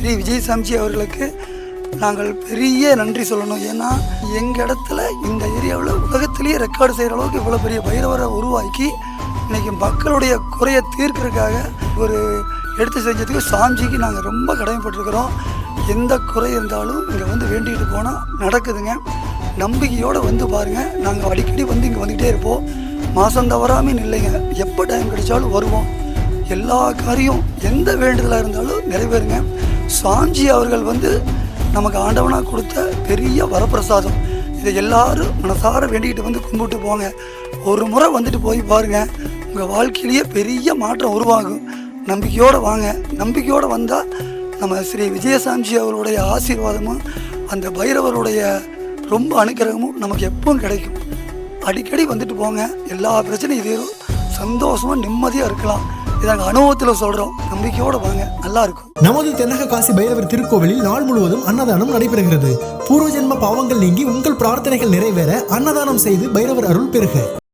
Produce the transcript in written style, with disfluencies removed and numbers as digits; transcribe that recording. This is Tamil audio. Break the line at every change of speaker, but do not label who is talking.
ஸ்ரீ விஜயசாமிஜி அவர்களுக்கு நாங்கள் பெரிய நன்றி சொல்லணும். ஏன்னா எங்கள் இடத்துல இந்த ஏரியாவில் உலகத்திலேயே ரெக்கார்டு செய்கிற அளவுக்கு இவ்வளோ பெரிய பைரவரை உருவாக்கி இன்றைக்கி மக்களுடைய குறையை தீர்க்கிறதுக்காக ஒரு எடுத்து செஞ்சதுக்கு சாமிஜிக்கு நாங்கள் ரொம்ப கடமைப்பட்டிருக்கிறோம். எந்த குறை இருந்தாலும் இங்கே வந்து வேண்டிகிட்டு போனால் நடக்குதுங்க. நம்பிக்கையோடு வந்து பாருங்கள். நாங்கள் அடிக்கடி வந்து இங்கே வந்துக்கிட்டே இருப்போம். மாதம் தவறாமல் இல்லைங்க, எப்போ டைம் கிடைச்சாலும் வருவோம். எல்லா காரியம் எந்த வேண்டுதலாக இருந்தாலும் நிறைவேறுங்க. சாமிஜி அவர்கள் வந்து நமக்கு ஆண்டவனாக கொடுத்த பெரிய வரப்பிரசாதம். இதை எல்லாரும் மனசார வேண்டிக்கிட்டு வந்து கும்பிட்டு போங்க. ஒரு முறை வந்துட்டு போய் பாருங்கள், உங்கள் வாழ்க்கையிலேயே பெரிய மாற்றம் உருவாகும். நம்பிக்கையோடு வாங்க. நம்பிக்கையோடு வந்தால் நம்ம ஸ்ரீ விஜயசாமிஜி அவருடைய ஆசீர்வாதமும் அந்த பைரவருடைய ரொம்ப அனுக்கிரகமும் நமக்கு எப்பவும் கிடைக்கும். அடிக்கடி வந்துட்டு போங்க. எல்லா பிரச்சனையும் தீரும். சந்தோஷமாக நிம்மதியாக இருக்கலாம். இதை நாங்கள் அனுபவத்தில் சொல்கிறோம். நம்பிக்கையோடு வாங்க, நல்லா இருக்கும்.
நமது தென்னக காசி பைரவர் திருக்கோவிலில் நாள் முழுவதும் அன்னதானம் நடைபெறுகிறது. பூர்வ ஜென்ம பாவங்கள் நீங்கி உங்கள் பிரார்த்தனைகள் நிறைவேற அன்னதானம் செய்து பைரவர் அருள் பெறுக.